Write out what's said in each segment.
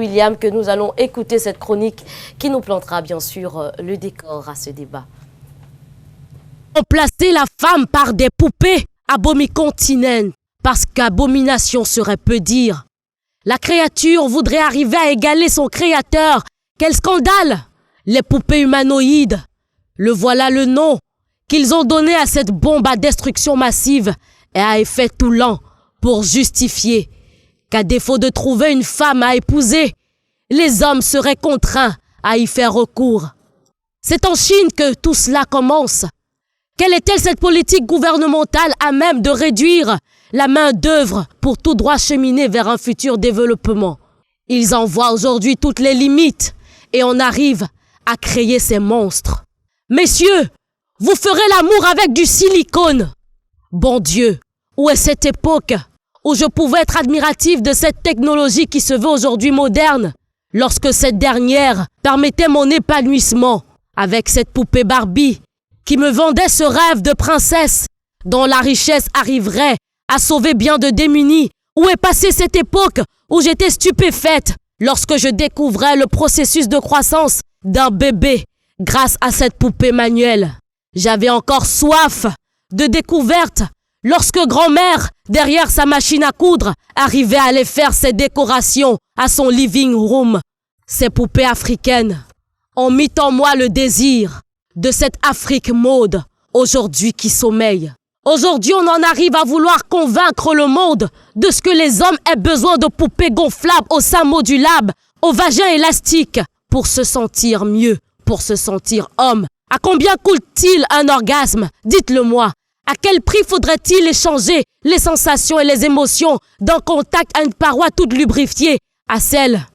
William que nous allons écouter cette chronique qui nous plantera bien sûr le décor à ce débat. Remplacer la femme par des poupées, abomicontinent, parce qu'abomination serait peu dire. La créature voudrait arriver à égaler son créateur. Quel scandale! Les poupées humanoïdes. Le voilà le nom qu'ils ont donné à cette bombe à destruction massive et à effet tout lent pour justifier qu'à défaut de trouver une femme à épouser, les hommes seraient contraints à y faire recours. C'est en Chine que tout cela commence. Quelle est-elle cette politique gouvernementale à même de réduire la main-d'œuvre pour tout droit cheminer vers un futur développement? Ils en voient aujourd'hui toutes les limites et on arrive à créer ces monstres. Messieurs, vous ferez l'amour avec du silicone. Bon Dieu, où est cette époque où je pouvais être admiratif de cette technologie qui se veut aujourd'hui moderne, lorsque cette dernière permettait mon épanouissement avec cette poupée Barbie qui me vendait ce rêve de princesse dont la richesse arriverait à sauver bien de démunis. Où est passée cette époque où j'étais stupéfaite lorsque je découvrais le processus de croissance d'un bébé grâce à cette poupée manuelle? J'avais encore soif de découverte lorsque grand-mère, derrière sa machine à coudre, arrivait à aller faire ses décorations à son living room. Ces poupées africaines ont mis en moi le désir de cette Afrique mode, aujourd'hui qui sommeille. Aujourd'hui, on en arrive à vouloir convaincre le monde de ce que les hommes aient besoin de poupées gonflables au sein modulable, au vagin élastique, pour se sentir mieux, pour se sentir homme. À combien coûte-t-il un orgasme? Dites-le-moi. À quel prix faudrait-il échanger les sensations et les émotions d'un contact à une paroi toute lubrifiée à celle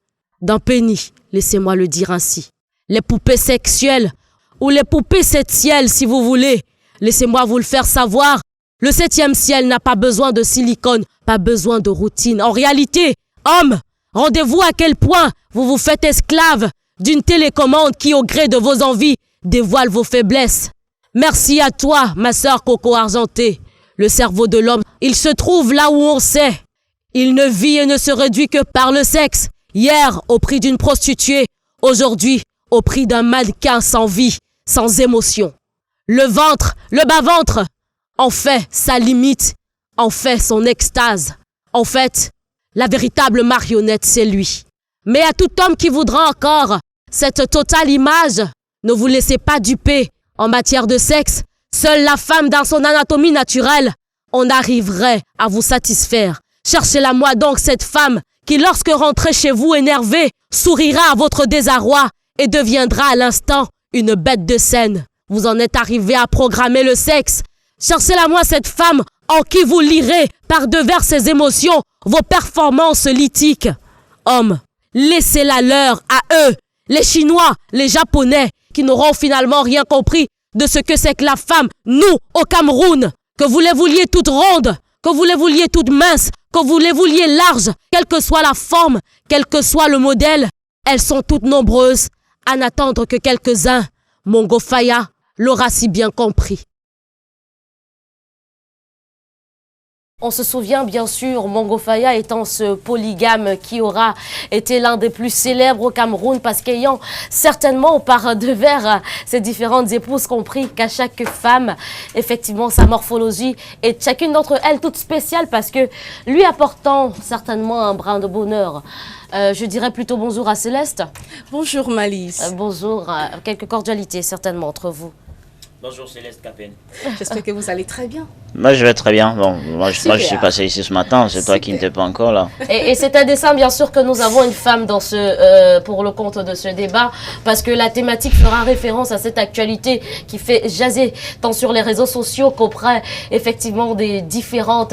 d'un pénis? Laissez-moi le dire ainsi. Les poupées sexuelles ou les poupées septielles si vous voulez. Laissez-moi vous le faire savoir. Le 7e ciel n'a pas besoin de silicone, pas besoin de routine. En réalité, hommes, rendez-vous à quel point vous vous faites esclave d'une télécommande qui, au gré de vos envies, dévoile vos faiblesses. Merci à toi, ma sœur Coco Argentée. Le cerveau de l'homme, il se trouve là où on sait. Il ne vit et ne se réduit que par le sexe. Hier, au prix d'une prostituée. Aujourd'hui, au prix d'un mannequin sans vie, sans émotion. Le ventre, le bas-ventre, en fait sa limite, en fait son extase. En fait, la véritable marionnette, c'est lui. Mais à tout homme qui voudra encore cette totale image, ne vous laissez pas duper. En matière de sexe, seule la femme dans son anatomie naturelle, on arriverait à vous satisfaire. Cherchez-la moi donc cette femme qui, lorsque rentrez chez vous énervée, sourira à votre désarroi et deviendra à l'instant une bête de scène. Vous en êtes arrivé à programmer le sexe. Cherchez-la moi cette femme en qui vous lirez par devers ses émotions vos performances lithiques. Hommes, laissez-la leur à eux, les Chinois, les Japonais, qui n'auront finalement rien compris de ce que c'est que la femme. Nous, au Cameroun, que vous les vouliez toutes rondes, que vous les vouliez toutes minces, que vous les vouliez larges, quelle que soit la forme, quel que soit le modèle, elles sont toutes nombreuses, à n'attendre que quelques-uns. Mongo Faya l'aura si bien compris. On se souvient bien sûr, Mongo Faya étant ce polygame qui aura été l'un des plus célèbres au Cameroun parce qu'ayant certainement par devers ses différentes épouses compris qu'à chaque femme, effectivement sa morphologie est chacune d'entre elles toute spéciale parce que lui apportant certainement un brin de bonheur. Je dirais plutôt bonjour à Céleste. Bonjour Malice. Bonjour, quelques cordialités certainement entre vous. Bonjour Céleste Capel. J'espère que vous allez très bien. Moi je vais très bien. Bon, moi je suis passé ici ce matin, c'est toi qui n'étais pas encore là. Et c'est un dessein bien sûr que nous avons une femme dans pour le compte de ce débat parce que la thématique fera référence à cette actualité qui fait jaser tant sur les réseaux sociaux qu'auprès effectivement des différents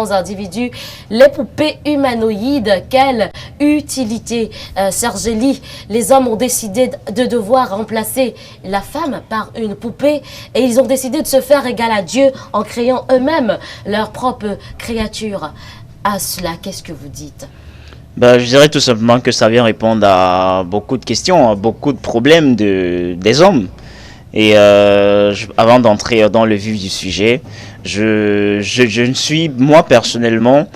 individus. Les poupées humanoïdes, quelle utilité? Sergélie, les hommes ont décidé de devoir remplacer la femme par une poupée. Et ils ont décidé de se faire égal à Dieu en créant eux-mêmes leur propre créature. À cela, qu'est-ce que vous dites? Je dirais tout simplement que ça vient répondre à beaucoup de questions, à beaucoup de problèmes des hommes. Et avant d'entrer dans le vif du sujet, je ne suis, moi personnellement,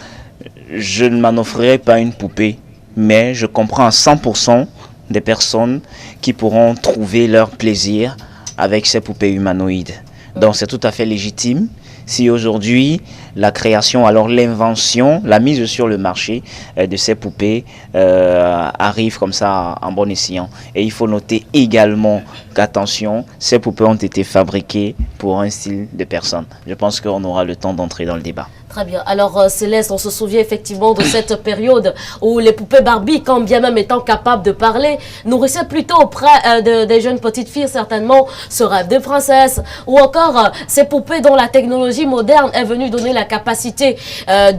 je ne m'en offrirai pas une poupée mais je comprends à 100% des personnes qui pourront trouver leur plaisir avec ces poupées humanoïdes. Donc c'est tout à fait légitime si aujourd'hui la création, alors l'invention, la mise sur le marché de ces poupées arrive comme ça en bon escient. Et il faut noter également qu'attention, ces poupées ont été fabriquées pour un style de personne. Je pense qu'on aura le temps d'entrer dans le débat. Très bien. Alors, Céleste, on se souvient effectivement de cette période où les poupées Barbie, quand bien même étant capables de parler, nourrissaient plutôt auprès des jeunes petites filles, certainement, ce rêve de princesse, ou encore ces poupées dont la technologie moderne est venue donner la capacité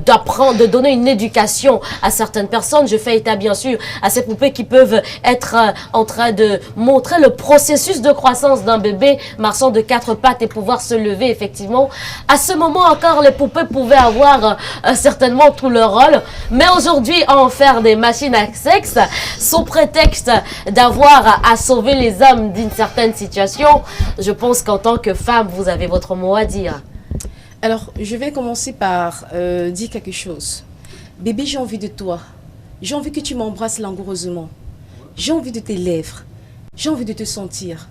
d'apprendre, de donner une éducation à certaines personnes. Je fais état, bien sûr, à ces poupées qui peuvent être en train de montrer le processus de croissance d'un bébé marchant de 4 pattes et pouvoir se lever, effectivement. À ce moment encore, les poupées pouvaient avoir certainement tout leur rôle, mais aujourd'hui en faire des machines à sexe sous prétexte d'avoir à sauver les hommes d'une certaine situation, je pense qu'en tant que femme vous avez votre mot à dire. Alors je vais commencer par dire quelque chose. Bébé, j'ai envie de toi, j'ai envie que tu m'embrasses langoureusement, j'ai envie de tes lèvres, j'ai envie de te sentir.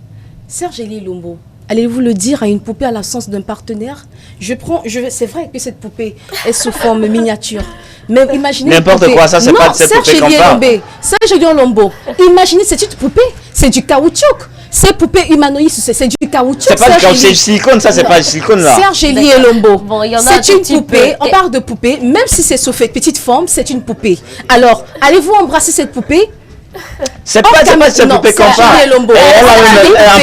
Serge Elie Lombo, allez-vous le dire à une poupée à l'absence d'un partenaire? C'est vrai que cette poupée est sous forme miniature. Mais imaginez. N'importe quoi, ça c'est pas de cette poupée qu'on parle. Serge Elie Lombo, imaginez, c'est une poupée, c'est du caoutchouc. Ces poupées humanoïdes, c'est du caoutchouc. C'est pas du caoutchouc, c'est du silicone, ça c'est pas du silicone là. Serge Elie Lombo, bon, c'est une poupée, on parle de poupée, même si c'est sous petite forme, c'est une poupée. Alors, allez-vous embrasser cette poupée? C'est pas cette poupée qu'on parle. En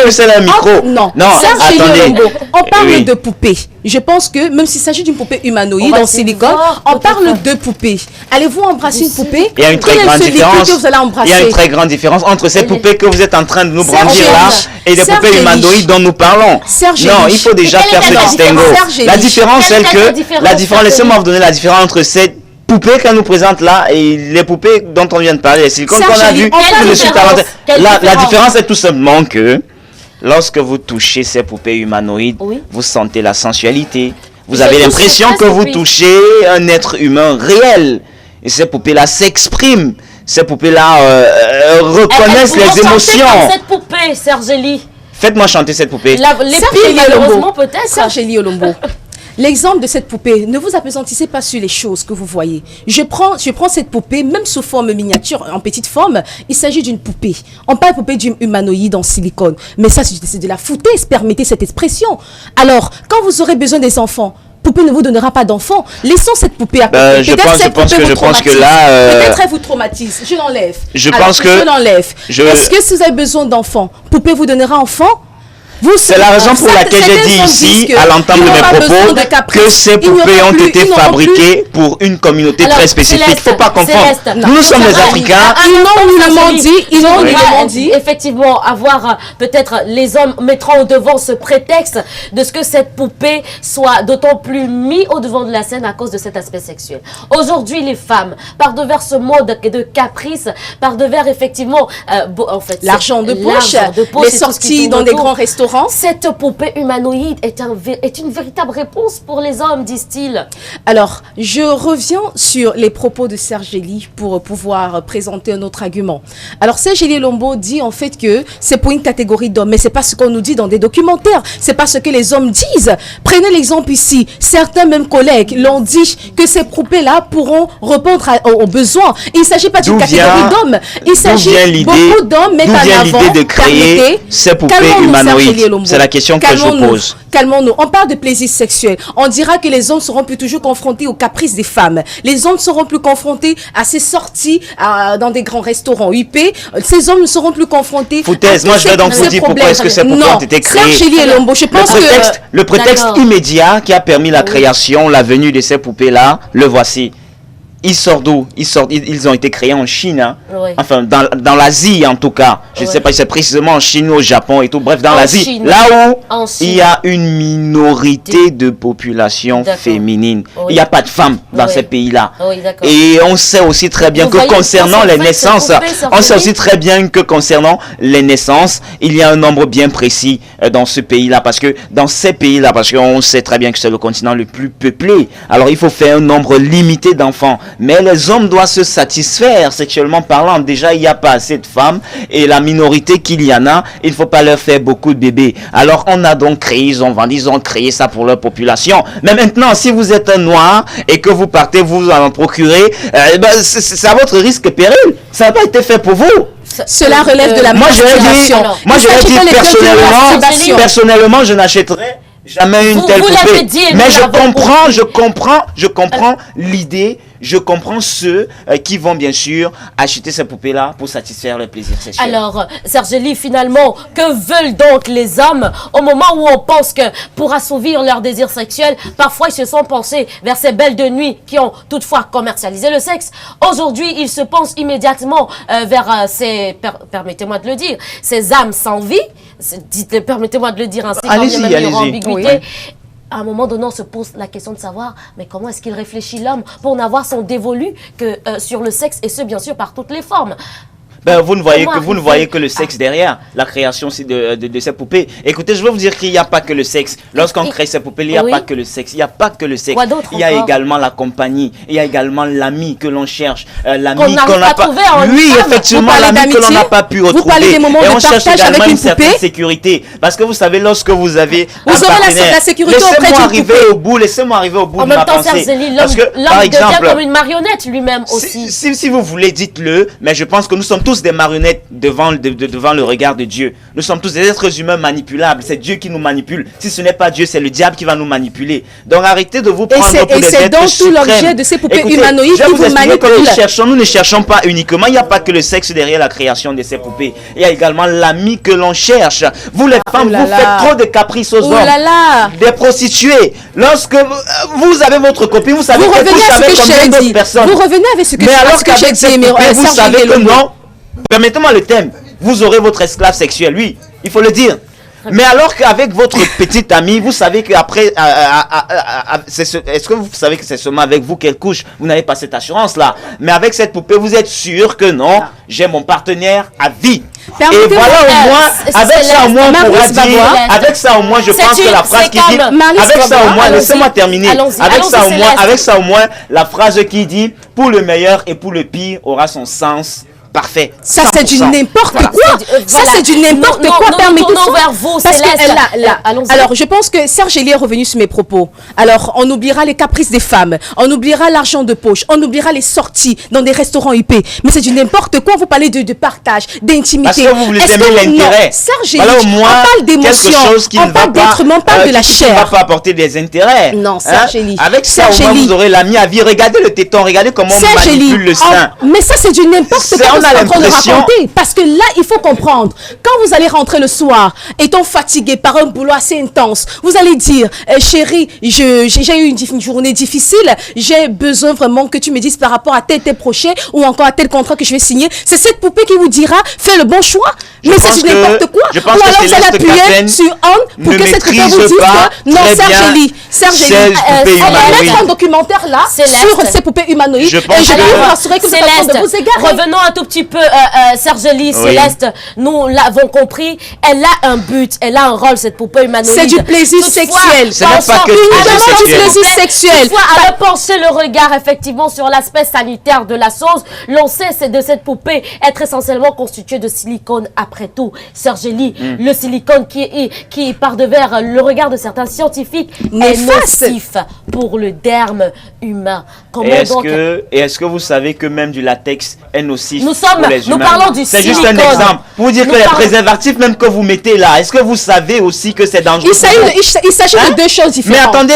plus, elle a un micro. Non, attendez. On parle de poupée. Je pense que même s'il s'agit d'une poupée humanoïde en silicone, on parle de poupée. Allez-vous embrasser une poupée? Il y a une très grande différence. Il y a une très grande différence entre ces poupées que vous êtes en train de nous brandir là et les poupées humanoïdes dont nous parlons. Non, il faut déjà faire ce distinguo. La différence, c'est que laissez-moi vous donner la différence entre cette poupées qu'elle nous présente là et les poupées dont on vient de parler, les silicones qu'on a vu tout de suite avant. La différence est tout simplement que lorsque vous touchez ces poupées humanoïdes, vous sentez la sensualité. Vous avez l'impression que vous touchez un être humain réel. Et ces poupées-là s'expriment. Ces poupées-là reconnaissent les émotions. Cette poupée, Serge Elie. Faites-moi chanter cette poupée. Les pires, malheureusement, peut-être. Serge Elie Lombo. L'exemple de cette poupée, ne vous apesantissez pas sur les choses que vous voyez. Je prends cette poupée, même sous forme miniature, en petite forme, il s'agit d'une poupée. On parle de poupée humanoïde en silicone. Mais ça, c'est de la foutaise, permettez cette expression. Alors, quand vous aurez besoin des enfants, poupée ne vous donnera pas d'enfants. Laissons cette poupée à côté. Je pense que là... Peut-être elle vous traumatise. Je l'enlève. Je l'enlève. Est-ce que si vous avez besoin d'enfants, poupée vous donnera enfant? C'est la raison pour laquelle j'ai dit ici, à l'entame de mes propos, que ces poupées ont été fabriquées pour une communauté très spécifique. Il ne faut pas confondre. Nous sommes des Africains. Ils l'ont dit. Effectivement, avoir peut-être les hommes mettront au devant ce prétexte de ce que cette poupée soit d'autant plus mis au devant de la scène à cause de cet aspect sexuel. Aujourd'hui, les femmes, par devers ce mode de caprice, par devers effectivement, en fait, l'argent de poche, les sorties dans des grands restaurants. Cette poupée humanoïde est une véritable réponse pour les hommes, disent-ils. Alors, je reviens sur les propos de Serge Elie pour pouvoir présenter un autre argument. Alors, Serge Elie Lombo dit en fait que c'est pour une catégorie d'hommes, mais c'est pas ce qu'on nous dit dans des documentaires, c'est pas ce que les hommes disent. Prenez l'exemple ici, certains même collègues l'ont dit que ces poupées-là pourront répondre aux besoins. Il ne s'agit pas d'une catégorie d'hommes, il s'agit beaucoup d'hommes mettent en avant l'idée de créer ces poupées humanoïdes. C'est la question que je pose. Calmons-nous. On parle de plaisir sexuel. On dira que les hommes seront plus toujours confrontés aux caprices des femmes. Les hommes seront plus confrontés à ces sorties dans des grands restaurants UP. Ces hommes ne seront plus confrontés. Foutaise. Moi, je vais donc vous dire pourquoi est-ce que ces poupées ont été créées. Le prétexte immédiat qui a permis la création, la venue de ces poupées-là, le voici. Ils sortent d'où? Ils ont été créés en Chine, hein. Oui. Enfin dans l'Asie en tout cas. Je ne sais pas si c'est précisément en Chine ou au Japon et tout. Bref, dans l'Asie, là où il y a une minorité de population féminine. Oui. Il n'y a pas de femmes dans ces pays-là. Oui, et on sait aussi très bien que concernant les naissances, il y a un nombre bien précis dans ce pays-là. Parce que dans ces pays-là, parce qu'on sait très bien que c'est le continent le plus peuplé. Alors il faut faire un nombre limité d'enfants. Mais les hommes doivent se satisfaire sexuellement parlant. Déjà, il n'y a pas assez de femmes et la minorité qu'il y en a, il ne faut pas leur faire beaucoup de bébés. Alors, on a donc créé, ils ont créé ça pour leur population. Mais maintenant, si vous êtes un noir et que vous partez, vous en procurer, c'est à votre risque et péril. Ça n'a pas été fait pour vous. Cela relève de la masturbation. Moi, je vais dire personnellement, je n'achèterai jamais une telle poupée. Mais je comprends l'idée. Je comprends ceux qui vont bien sûr acheter ces poupées-là pour satisfaire leur plaisir sexuel. Alors, Sergeli, finalement, que veulent donc les hommes au moment où on pense que pour assouvir leur désir sexuel, parfois ils se sont pensés vers ces belles de nuit qui ont toutefois commercialisé le sexe. Aujourd'hui, ils se pensent immédiatement vers ces, permettez-moi de le dire, ces âmes sans vie, permettez-moi de le dire ainsi, allez-y. Ambiguïté. Oui. À un moment donné, on se pose la question de savoir, mais comment est-ce qu'il réfléchit l'homme pour n'avoir son dévolu que sur le sexe, et ce, bien sûr, par toutes les formes. Vous ne voyez que le sexe derrière la création de ces poupées. Écoutez, je veux vous dire qu'il n'y a pas que le sexe. Lorsqu'on crée ces poupées, il n'y a pas que le sexe. Il n'y a pas que le sexe. Quoi d'autre il y a également la compagnie. Il y a également l'ami que l'on cherche. L'ami qu'on n'a pas trouvé. Oui, effectivement, l'ami que l'on n'a pas pu retrouver. Vous parlez des moments et on de cherche partage également avec une certaine sécurité. Parce que vous savez, lorsque vous avez vous aurez la sécurité auprès d'une poupée. Laissez-moi arriver au bout de ma pensée. En même temps, Sergeli, l'homme devient comme une marionnette lui-même aussi. Si vous voulez, dites-le. Mais je pense que nous sommes tous des marionnettes devant le regard de Dieu. Nous sommes tous des êtres humains manipulables. C'est Dieu qui nous manipule. Si ce n'est pas Dieu, c'est le diable qui va nous manipuler. Donc arrêtez de vous prendre pour des êtres suprêmes. Et c'est donc tout l'objet de ces poupées humanoïdes qui vous manipulent. Nous ne cherchons pas uniquement. Il n'y a pas que le sexe derrière la création de ces poupées. Il y a également l'ami que l'on cherche. Vous les femmes, vous faites trop de caprices aux hommes. Des prostituées. Lorsque vous avez votre copine, vous savez que vous savez combien d'autres personnes. Vous revenez avec ce que mais alors qu'avec ces poupées, vous savez que non. Permettez-moi le thème. Vous aurez votre esclave sexuel, oui, il faut le dire. Mais alors qu'avec votre petite amie, vous savez qu'après, est-ce que vous savez que c'est seulement avec vous qu'elle couche? Vous n'avez pas cette assurance-là. Mais avec cette poupée, vous êtes sûr que non, j'ai mon partenaire à vie. Et voilà au moins, avec ça au moins on pourra dire, avec ça au moins je pense que la phrase qui dit, avec ça au moins, laissez-moi terminer, avec ça au moins, la phrase qui dit, pour le meilleur et pour le pire aura son sens. Parfait. Ça c'est du n'importe quoi. Ça c'est du n'importe quoi. Permettez-moi vers vous, parce que alors je pense que Sergeli est revenu sur mes propos. Alors on oubliera les caprices des femmes, on oubliera l'argent de poche, on oubliera les sorties dans des restaurants IP. Mais c'est du n'importe quoi. Vous parlez de partage, d'intimité. Parce que vous voulez aimer l'intérêt. Sergeli, on parle d'émotion, on parle d'être, on parle de la chair. Qui ne va pas apporter des intérêts. Non, Sergeli. Avec ça au moins vous aurez l'ami à vie. Regardez le téton, regardez comment on manipule le sein. Mais ça c'est du n'importe quoi. On a l'impression, parce que là il faut comprendre, quand vous allez rentrer le soir étant fatigué par un boulot assez intense, vous allez dire chérie, j'ai eu une journée difficile, j'ai besoin vraiment que tu me dises par rapport à tel projet ou encore à tel contrat que je vais signer. C'est cette poupée qui vous dira fais le bon choix. Mais c'est n'importe quoi. Ou alors vous allez appuyer sur on pour que cette poupée vous dise que non, Sergeli, on va mettre un documentaire là sur ces poupées humanoïdes et je vais vous rassurer que vous êtes en train de vous égarer. Revenons un tout petit peu, Sergeli, Céleste, nous l'avons compris, elle a un but, elle a un rôle, cette poupée humanoïde. C'est du plaisir sexuel. Ce n'est pas que du plaisir sexuel. Toutefois, à pencher le regard effectivement sur l'aspect sanitaire de la chose, l'on sait c'est de cette poupée être essentiellement constituée de silicone après tout. Sergeli, le silicone qui par devers le regard de certains scientifiques est nocif pour le derme humain. Est-ce que vous savez que même du latex est nocif pour les humains? Nous parlons du silicone. C'est juste un exemple. Pour vous dire que les préservatifs même que vous mettez là, est-ce que vous savez aussi que c'est dangereux? Il s'agit de deux choses différentes. Mais attendez,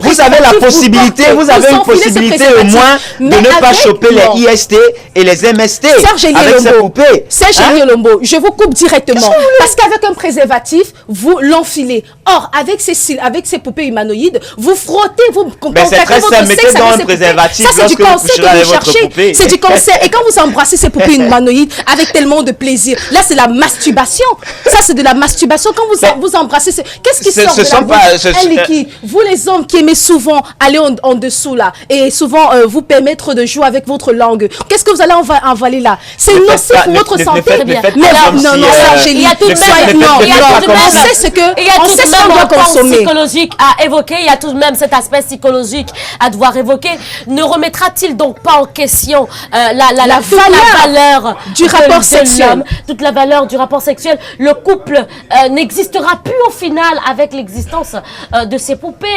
vous avez la possibilité, vous avez une possibilité au moins de ne pas choper les IST et les MST avec ces poupées. Sergeli Lombo, je vous coupe directement. Parce qu'avec un préservatif, vous l'enfilez. Or, avec ces poupées humanoïdes, vous frottez, vous contactez votre sexe avec ces poupées. Ça, c'est du cancer que vous cherchez. C'est du cancer. Et quand vous embrassez ces poupées humanoïdes avec tellement de plaisir, là, là, c'est la masturbation. Ça, c'est de la masturbation. Quand vous embrassez, qu'est-ce qui sort de la bouche? Un liquide. Vous, les hommes qui aimez souvent aller en dessous, là, et souvent vous permettre de jouer avec votre langue, qu'est-ce que vous allez avaler là? C'est nocif pour votre santé. Non, Sergélie. Il y a tout de même, on sait ce qu'on doit consommer. Psychologique à évoquer, il y a tout de même cet aspect psychologique à devoir évoquer. Ne remettra-t-il donc pas en question la valeur du rapport sexuel, toute la valeur du rapport sexuel? Le couple n'existera plus au final avec l'existence de ces poupées,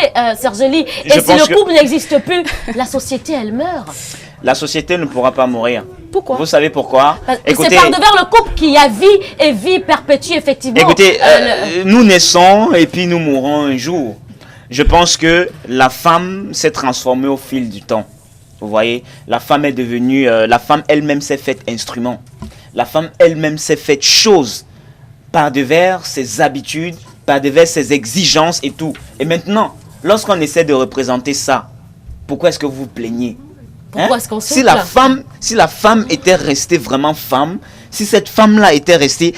Sergélie. Et si le couple n'existe plus, la société, elle meurt. La société ne pourra pas mourir. Pourquoi? Vous savez pourquoi? Écoutez, c'est par devers le couple qui a vie et vie perpétue, effectivement. Écoutez, nous naissons et puis nous mourrons un jour. Je pense que la femme s'est transformée au fil du temps. Vous voyez, la femme est devenue, la femme elle-même s'est faite instrument. La femme elle-même s'est faite chose par devers ses habitudes, par devers ses exigences et tout. Et maintenant, lorsqu'on essaie de représenter ça, pourquoi est-ce que vous vous plaignez? Pourquoi est-ce qu'on si la femme était restée vraiment femme, si cette femme-là était restée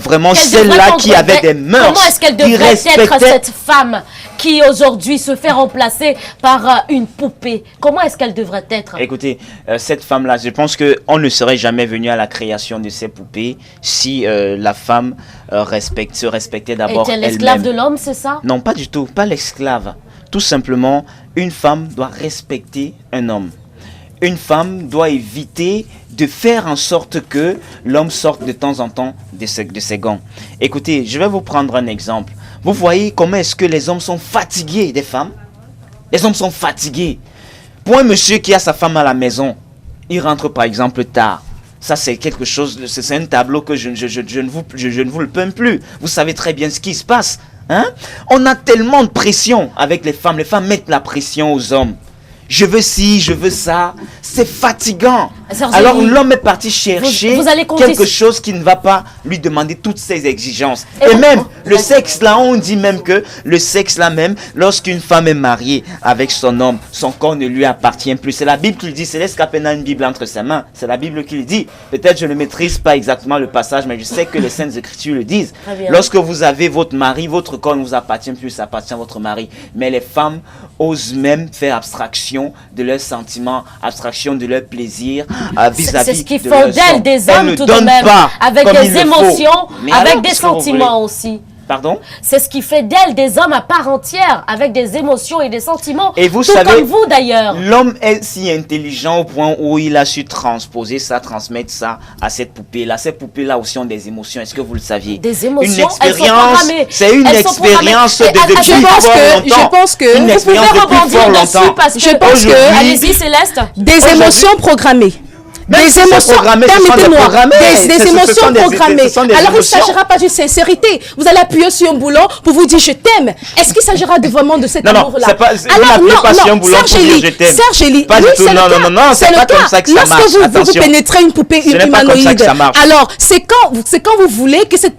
vraiment celle-là qui avait des mœurs, comment est-ce qu'elle devrait être cette femme qui aujourd'hui se fait remplacer par une poupée? Comment est-ce qu'elle devrait être? Écoutez, cette femme-là, je pense qu'on ne serait jamais venu à la création de ces poupées si la femme se respectait d'abord elle-même. Est-elle l'esclave de l'homme, c'est ça? Non, pas du tout, pas l'esclave. Tout simplement, une femme doit respecter un homme. Une femme doit éviter de faire en sorte que l'homme sorte de temps en temps de ses gants. Écoutez, je vais vous prendre un exemple. Vous voyez comment est-ce que les hommes sont fatigués des femmes? Les hommes sont fatigués. Pour un monsieur qui a sa femme à la maison, il rentre par exemple tard. Ça, c'est quelque chose, c'est un tableau que je ne vous le peins plus. Vous savez très bien ce qui se passe. Hein? On a tellement de pression avec les femmes. Les femmes mettent la pression aux hommes. Je veux ci, je veux ça. C'est fatigant. Alors l'homme est parti chercher quelque chose qui ne va pas lui demander toutes ses exigences. Et même le sexe là, on dit même que le sexe là même, lorsqu'une femme est mariée avec son homme, son corps ne lui appartient plus. C'est la Bible qui le dit. C'est l'escapena une Bible entre ses mains. C'est la Bible qui le dit. Peut-être je ne maîtrise pas exactement le passage, mais je sais que les Saintes Écritures le disent. Lorsque vous avez votre mari, votre corps ne vous appartient plus, ça appartient à votre mari. Mais les femmes osent même faire abstraction de leurs sentiments, abstraction de leurs plaisirs vis-à-vis c'est ce qui font d'elles des hommes tout de même, avec des émotions, avec des sentiments aussi. Pardon? C'est ce qui fait d'elle des hommes à part entière, avec des émotions et des sentiments. Et vous tout savez, comme vous d'ailleurs. L'homme est si intelligent au point où il a su transposer ça, transmettre ça à cette poupée-là. Ces poupées-là aussi ont des émotions. Est-ce que vous le saviez? Des émotions, une expérience, c'est une expérience de je pense que une vous pouvez rebondir dessus parce que je pense que allez-y Céleste. Des émotions programmées. Des émotions, permettez-moi, des émotions programmées. Alors, il ne s'agira pas de sincérité. Vous allez appuyer sur un boulon pour vous dire je t'aime. Est-ce qu'il s'agira vraiment de cet amour-là? Alors, non, Sergélie, pas du tout. Non, c'est pas comme ça que ça marche. Lorsque vous pénétrez une poupée humanoïde, alors c'est quand vous voulez que cette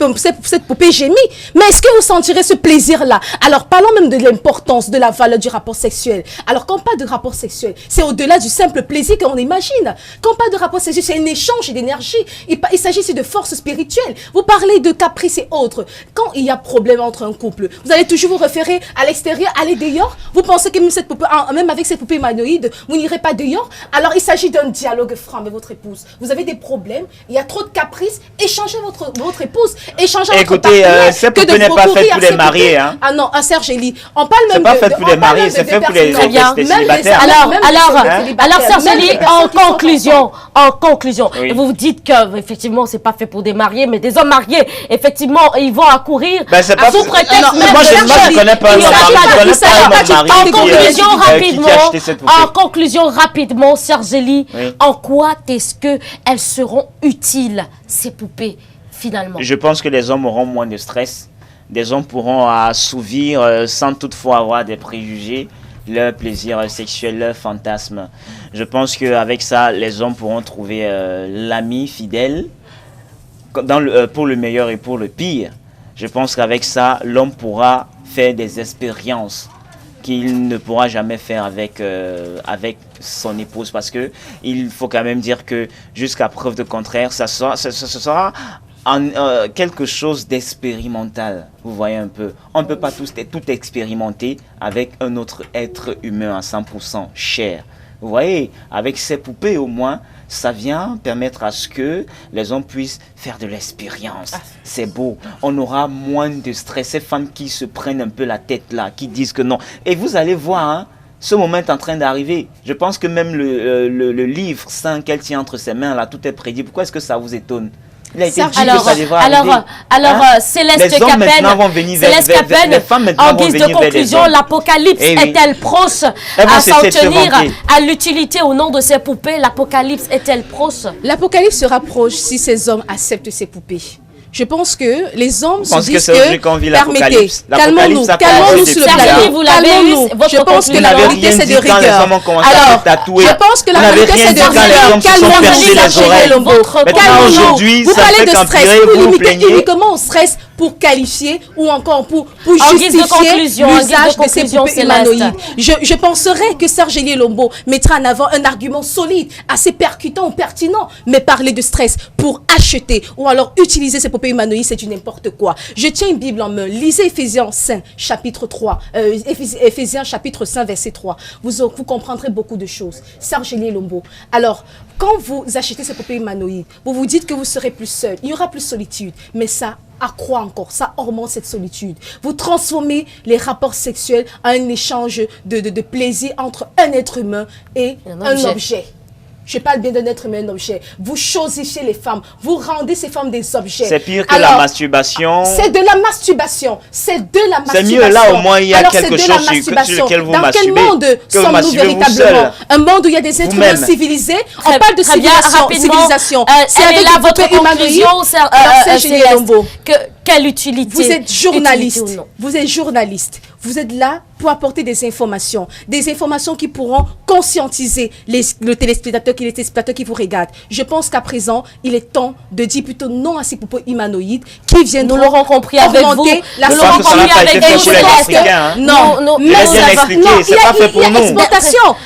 poupée gémit. Mais est-ce que vous sentirez ce plaisir-là? Alors, parlons même de l'importance de la valeur du rapport sexuel. Alors, quand on parle de rapport sexuel, c'est au-delà du simple plaisir qu'on imagine. Quand on parle de rapport sexuel, c'est un échange d'énergie. Il s'agit ici de force spirituelle. Vous parlez de caprice et autres. Quand il y a problème entre un couple, vous allez toujours vous référer à l'extérieur, aller dehors. Vous pensez que même avec cette poupée humanoïde, vous n'irez pas dehors? Alors il s'agit d'un dialogue franc avec votre épouse. Vous avez des problèmes, il y a trop de caprices, échangez votre épouse, échangez votre partenaire. Cette poupée n'est pas faite pour les mariés. Hein. Ah non, Sergélie, on parle même de... C'est pas fait pour les mariés, c'est fait pour les célibataires. Alors Sergélie, en conclusion, oui. vous dites que effectivement c'est pas fait pour des mariés, mais des hommes mariés, effectivement, ils vont accourir à sous prétexte. Moi je connais pas En conclusion rapidement, Sergélie, en quoi est-ce que elles seront utiles ces poupées finalement? Je pense que les hommes auront moins de stress. Des hommes pourront assouvir sans toutefois avoir des préjugés leur plaisir sexuel, leur fantasme. Je pense qu'avec ça, les hommes pourront trouver l'ami fidèle pour le meilleur et pour le pire. Je pense qu'avec ça, l'homme pourra faire des expériences qu'il ne pourra jamais faire avec son épouse, parce que il faut quand même dire que jusqu'à preuve de contraire, ce sera quelque chose d'expérimental. Vous voyez un peu. On ne peut pas tout expérimenter avec un autre être humain à 100% chair. Vous voyez, avec ces poupées au moins, ça vient permettre à ce que les hommes puissent faire de l'expérience. C'est beau. On aura moins de stress. Ces femmes qui se prennent un peu la tête là, qui disent que non. Et vous allez voir, hein, ce moment est en train d'arriver. Je pense que même le livre saint qu'elle tient entre ses mains là, tout est prédit. Pourquoi est-ce que ça vous étonne? Il a été dit que ça devrait arriver. Céleste Capelle, en guise de conclusion, l'Apocalypse est-elle proche à s'en tenir à l'utilité au nom de ces poupées? L'Apocalypse est-elle proche? L'Apocalypse sera proche si ces hommes acceptent ces poupées. Je pense que les hommes se disent que, permettez, calmons-nous sur le plateau, calmons-nous. Je pense que la vérité c'est de rigueur. Alors, je pense que la vérité c'est de rigueur. Calmons-nous, calmons-nous. Vous parlez de stress, vous limitez uniquement au stress pour qualifier ou encore pour justifier l'usage de ces poupées humanoïdes. Je penserais que Serge Lombo mettra en avant un argument solide, assez percutant ou pertinent, mais parler de stress pour acheter ou alors utiliser ces poupées humanoïdes, c'est du n'importe quoi. Je tiens une Bible en main. Lisez Éphésiens 5, chapitre 3, Éphésiens chapitre 5, verset 3. Vous comprendrez beaucoup de choses. Serge Lombo. Alors, quand vous achetez ces poupées humanoïdes, vous vous dites que vous serez plus seul. Il y aura plus de solitude, mais ça accroît encore, ça augmente cette solitude. Vous transformez les rapports sexuels en un échange de plaisir entre un être humain et un objet. Je parle bien d'un être humain, un objet. Vous chosifiez les femmes. Vous rendez ces femmes des objets. C'est pire que la masturbation. C'est de la masturbation. C'est de la masturbation. C'est mieux là, au moins, il y a quelque chose sur lequel vous masturbez. Dans quel monde sommes-nous véritablement? Un monde où il y a des êtres humains civilisés. On parle de civilisation. C'est avec là votre conclusion, Serge Lombo. Quelle utilité? Vous êtes journaliste. Vous êtes journaliste. Vous êtes là pour apporter des informations qui pourront conscientiser le téléspectateur qui vous regarde. Je pense qu'à présent, il est temps de dire plutôt non à ces poupées humanoïdes qui viendront. Nous l'aurons compris avec vous. Nous l'aurons compris avec vous. Non, mais c'est pas fait pour nous.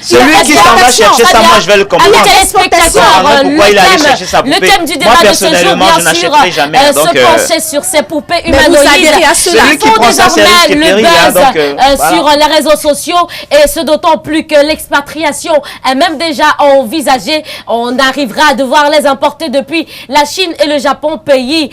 Celui qui s'en va chercher ça, moi je vais le comprendre. Pourquoi il allait chercher sa poupée? Le thème du débat de ce jour, bien sûr, se pencher sur ces poupées humanoïdes. Celui qui prend ça, c'est le buzz sur les réseaux sociaux, et ce d'autant plus que l'expatriation est même déjà envisagée. On arrivera à devoir les importer depuis la Chine et le Japon, pays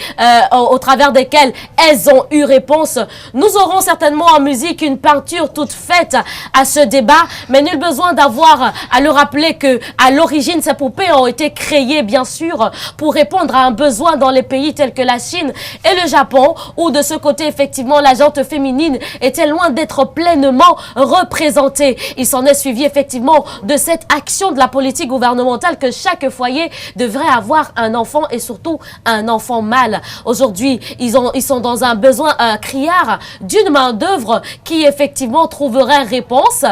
au travers desquels elles ont eu réponse. Nous aurons certainement en musique une peinture toute faite à ce débat, mais nul besoin d'avoir à le rappeler que à l'origine ces poupées ont été créées bien sûr pour répondre à un besoin dans les pays tels que la Chine et le Japon, où de ce côté effectivement la gente féminine était loin d'être pleinement représentée. Il s'en est suivi effectivement de cette action de la politique gouvernementale que chaque foyer devrait avoir un enfant, et surtout un enfant mâle. Aujourd'hui, ils sont dans un besoin criard d'une main d'œuvre qui effectivement trouverait réponse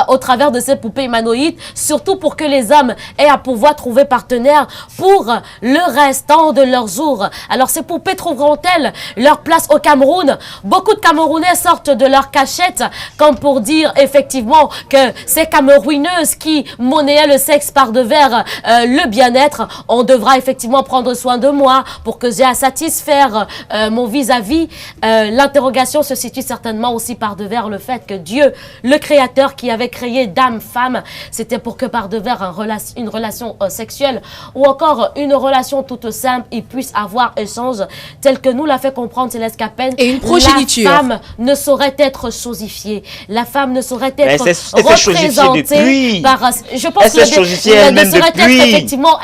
au travers de ces poupées humanoïdes, surtout pour que les hommes aient à pouvoir trouver partenaire pour le restant de leurs jours. Alors ces poupées trouveront-elles leur place au Cameroun? Beaucoup de Camerounais sortent de leur cachette comme pour dire effectivement que ces Camerouneuses qui monnaient le sexe par devers le bien-être, on devra effectivement prendre soin de moi pour que j'ai à satisfaire mon vis-à-vis. L'interrogation se situe certainement aussi par devers le fait que Dieu, le Créateur qui avait créé dame-femme, c'était pour que par devers une relation sexuelle ou encore une relation toute simple, il puisse avoir échange tel que nous l'a fait comprendre Céleste Capelle. Et une progéniture. La femme ne saurait être chosifiée. La femme ne saurait être représentée par... Je pense qu'elle ne saurait être effectivement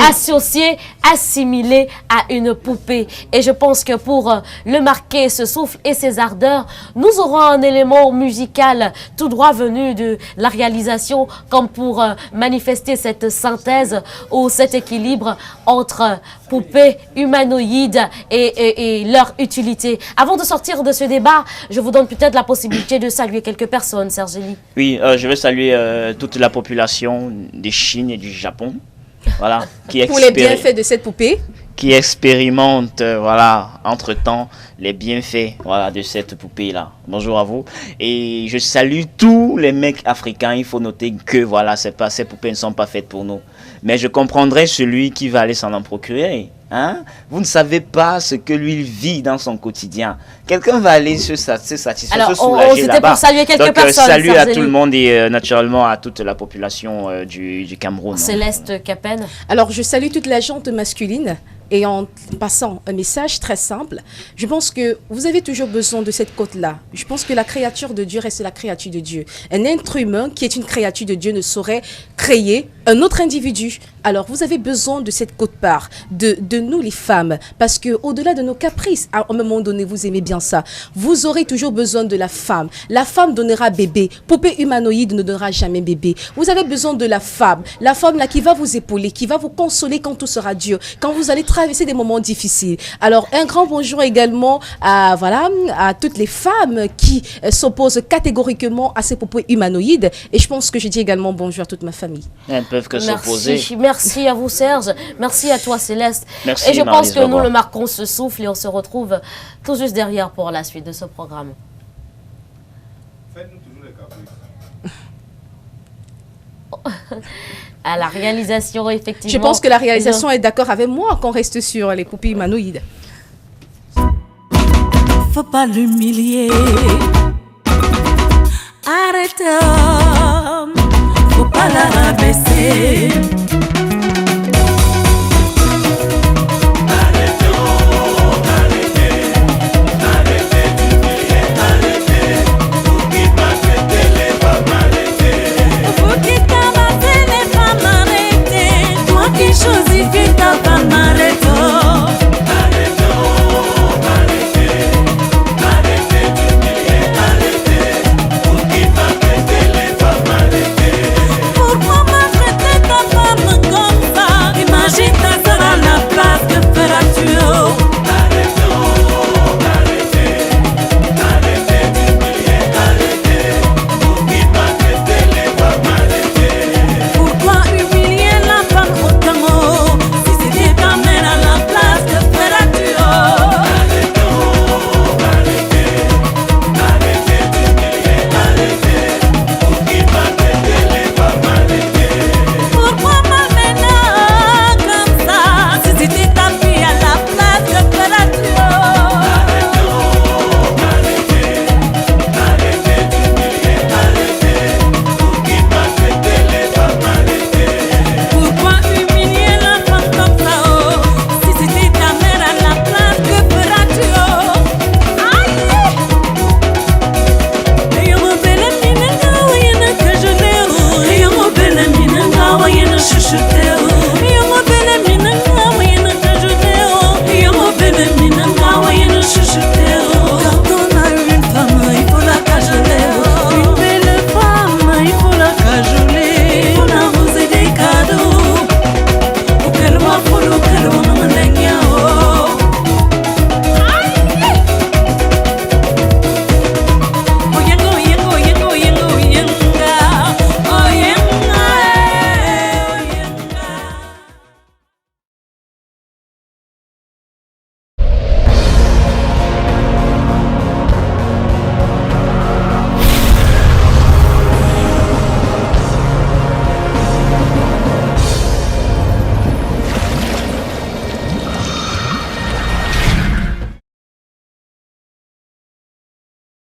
associée, assimilée à une poupée. Et je pense que pour le marquer, ce souffle et ses ardeurs, nous aurons un élément musical tout droit venu de la réalisation comme pour manifester cette synthèse ou cet équilibre entre poupées humanoïdes et leur utilité. Avant de sortir de ce débat, je vous donne peut-être la possibilité de saluer quelques personnes, Sergélie. Oui, je veux saluer toute la population de Chine et du Japon. Voilà, pour les bienfaits de cette poupée. Qui expérimente, voilà, entre-temps, les bienfaits, voilà, de cette poupée-là. Bonjour à vous. Et je salue tous les mecs africains. Il faut noter que, voilà, ces poupées ne sont pas faites pour nous. Mais je comprendrai celui qui va aller s'en procurer. Hein? Vous ne savez pas ce que lui vit dans son quotidien. Quelqu'un va aller se satisfaire, se soulager là-bas. Pour saluer quelques personnes. Salut à tout le monde et naturellement à toute la population du Cameroun. Céleste Capen. Alors, je salue toute la gente masculine. Et en passant un message très simple, je pense que vous avez toujours besoin de cette côte-là. Je pense que la créature de Dieu reste la créature de Dieu. Un être humain qui est une créature de Dieu ne saurait créer un autre individu. Alors, vous avez besoin de cette côte-part, de nous les femmes, parce que au-delà de nos caprices, à un moment donné, vous aimez bien ça, vous aurez toujours besoin de la femme. La femme donnera bébé. Poupée humanoïde ne donnera jamais bébé. Vous avez besoin de la femme là qui va vous épauler, qui va vous consoler quand tout sera dur, quand vous allez traverser des moments difficiles. Alors, un grand bonjour également à toutes les femmes qui s'opposent catégoriquement à ces poupées humanoïdes. Et je pense que je dis également bonjour à toute ma famille. Elles peuvent que s'opposer. Merci à vous, Serge. Merci à toi, Céleste. Merci, et je pense que nous, le marquons ce souffle et on se retrouve tout juste derrière pour la suite de ce programme. Faites-nous toujours les caprices. À la réalisation, effectivement. Je pense que la réalisation est d'accord avec moi qu'on reste sur les poupées humanoïdes. Faut pas l'humilier. Arrête, faut pas la rabaisser.